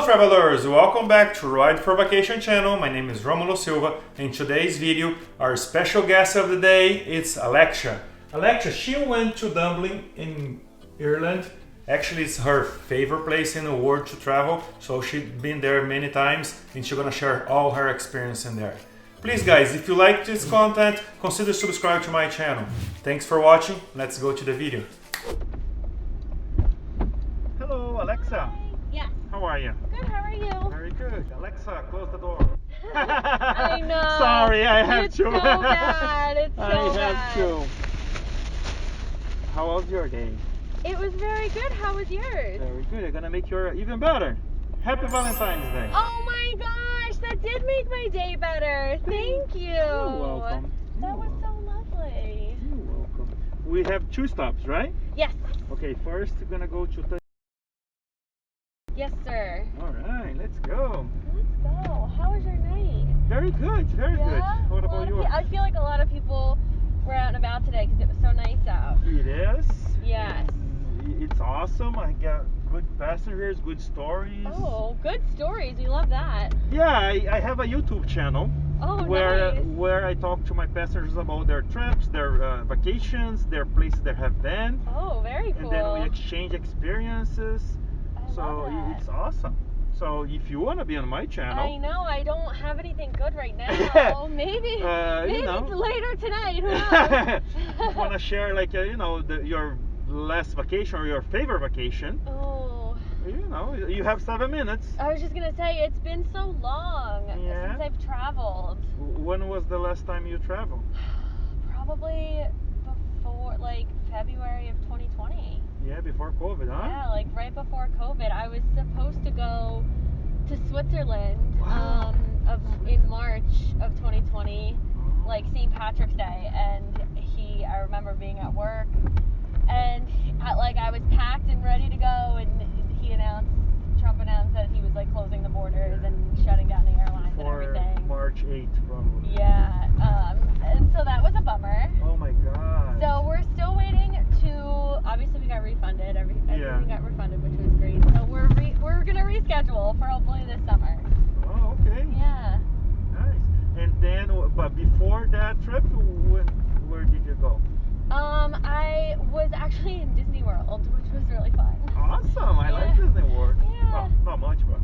Hello travelers, welcome back to Ride for Vacation channel. My name is Romulo Silva. In today's video, our special guest of the day is Alexa. Alexa, she went to Dublin in Ireland. Actually, it's her favorite place in the world to travel, so she's been there many times and she's gonna share all her experience in there. Please guys, if you like this content, consider subscribe to my channel. Thanks for watching, let's go to the video. Hello Alexa. Yes. How are you? Good, how are you? Very good. Alexa, close the door. I know. Sorry, I have it's to. So bad. It's so I have bad. to. How was your day? It was very good. How was yours? Very good. I'm gonna make your even better. Happy Valentine's Day. Oh my gosh, that did make my day better. Thank you. You're welcome. That was so lovely. You're welcome. We have two stops, right? Yes. Okay, first we're gonna go to. Yes, sir. All right, let's go. Let's go. How was your night? Very good, very good. What about yours? I feel like a lot of people were out and about today because it was so nice out. It is. Yes. It's awesome. I got good passengers, good stories. Oh, good stories. We love that. Yeah, I have a YouTube channel. Oh, where nice. where I talk to my passengers about their trips, their vacations, their places they have been. Oh, very cool. And then we exchange experiences. I So love that. it's awesome. So if you want to be on my channel, I know I don't have anything good right now. maybe maybe you know. later tonight. Who knows? want to share like your last vacation or your favorite vacation? Oh. You know, you have 7 minutes. I was just gonna say it's been so long since I've traveled. When was the last time you traveled? Probably before like February of 2020. Yeah, before COVID, huh? Yeah, like right before COVID. I was supposed to go to Switzerland Wow. in March of 2020, like St. Patrick's Day, and I remember being at work, and I was packed and ready to go, and Trump announced that he was like closing the borders and shutting down the airlines and everything. March 8th, probably. Yeah, and so that was a bummer. Oh my God. So we're still waiting to. Obviously, we got refunded. Everything got refunded, which was great. So we're gonna reschedule for hopefully this summer. Oh, okay. Yeah. Nice. And then, but before that trip, where did you go? I was actually in Disney World, which was really fun. Awesome. I like Disney World. Yeah. Well, not much, but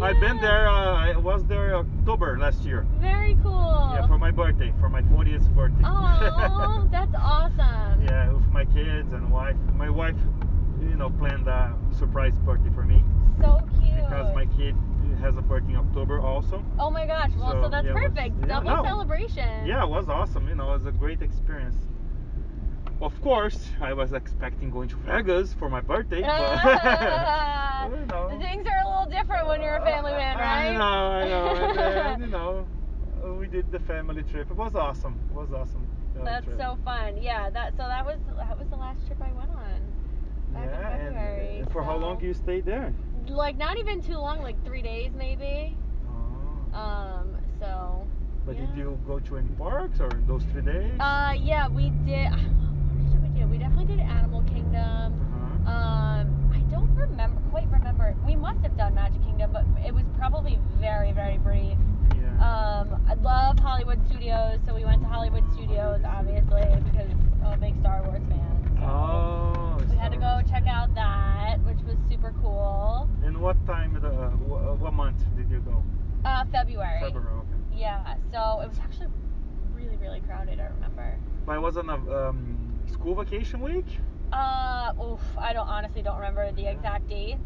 I've been there. I was there October last year. Very cool. Yeah, for my birthday, for my 40th birthday. Oh, that's awesome. Yeah, with my kids and wife. My wife, planned a surprise party for me. So cute. Because my kid has a birthday in October also. Oh my gosh, well, so that's yeah, perfect. Double celebration. Yeah, it was awesome. It was a great experience. Of course, I was expecting going to Vegas for my birthday, but things are a little different when you're a family man, right? I know. And then, we did the family trip. It was awesome. It was awesome. That's trip. so fun. Yeah, that was the last trip I went on. Back in February. And for how long you stayed there? Like not even too long, like 3 days maybe. Oh. So. But did you go to any parks or those 3 days? Yeah, we did. What did we do? We definitely did Animal Kingdom. I don't quite remember. We must have done Magic Kingdom, but it was probably very, very brief. Yeah. I love Hollywood Studios, so we went to Hollywood Studios, obviously, because I'm a big Star Wars fan. So we had to go check out that, which was super cool. And what time, what month did you go? February. February, okay. Yeah, so it was actually really, really crowded, I remember. But it was on a school vacation week? I honestly don't remember the exact dates.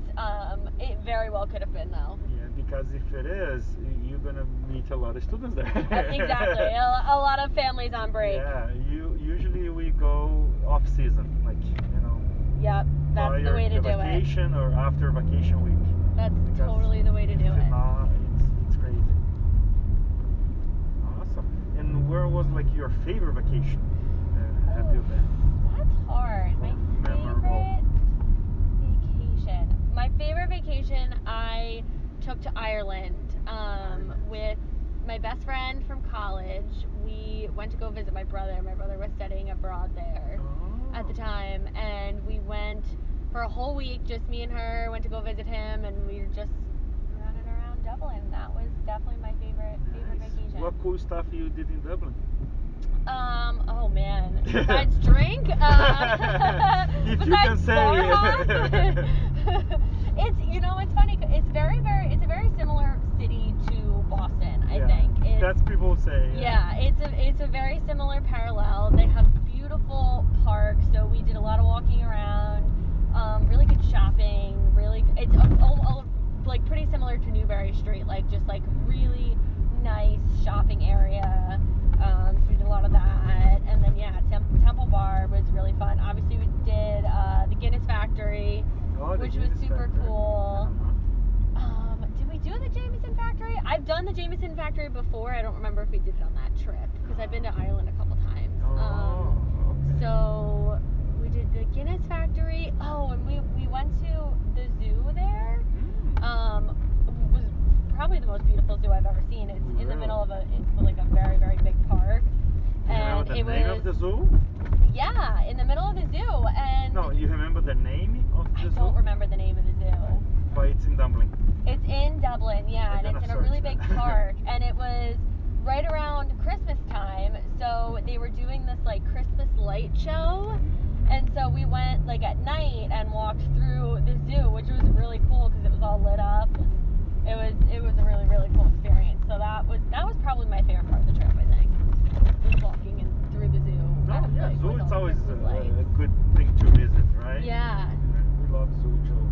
It very well could have been though. Yeah, because if it is, you're gonna meet a lot of students there. Exactly, a lot of families on break. Yeah, usually we go off season, like Yep, that's the way to do it. Vacation or after vacation week. That's totally the way to do it. It's crazy. Awesome. And where was like your favorite vacation? Have you been? That's hard. My favorite vacation, I took to Ireland with my best friend from college. We went to go visit my brother. My brother was studying abroad there at the time, and we went for a whole week, just me and her, went to go visit him, and we just Dublin. That was definitely my favorite vacation. What cool stuff you did in Dublin? Oh man. Besides drink, if you can say. It's it's funny. It's a very similar city to Boston. I think. That's people say. Yeah, it's a very similar parallel. They have beautiful parks, so we did a lot of walking around. Really good shopping. It's like pretty similar to Newbury Street. Like just like really nice shopping area. So we did a lot of that, and then Temple Bar was really fun. Obviously, we did the Guinness Factory, which was super cool. Did we do the Jameson Factory? I've done the Jameson Factory before. I don't remember if we did it on that trip because I've been to Ireland a couple times. Okay. So we did the Guinness Factory. Oh, and we went to the zoo there. Was probably the most beautiful zoo I've ever seen. It's in the middle of a very, very big park. And you remember the name of the zoo? Yeah, in the middle of the zoo. And no, you remember the name of the zoo? I don't remember the name of the zoo. But it's in Dublin. It's in Dublin, yeah, and it's in a really big park. And it was right around Christmas time, so they were doing this like Christmas light show. And so we went like at night and walked through the zoo, which was really cool because it was all lit up. It was a really, really cool experience. So that was probably my favorite part of the trip, I think. Was walking through the zoo. Zoo it's always a good thing to visit, right? Yeah. We love zoo too.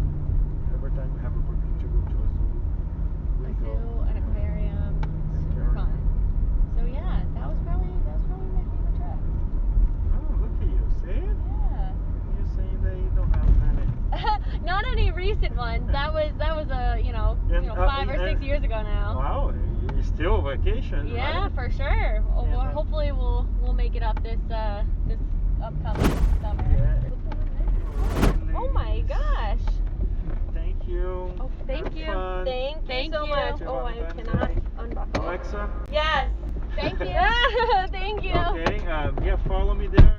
Every time we have opportunity to go to a zoo, we go. An aquarium, super fun. So yeah, that was probably my favorite trip. Oh, look at you, see? Yeah. You're saying that you don't have any. Not any recent ones. That was 5 or 6 years ago now. Wow, you're still vacation. Yeah, right? for sure. Hopefully we'll make it up this upcoming summer. Yeah. Oh my gosh. Thank you. Oh, thank you. Fun. Thank you so much. Oh, I cannot unbuckle. Alexa. Yes. Thank you. Thank you. Okay. Follow me there.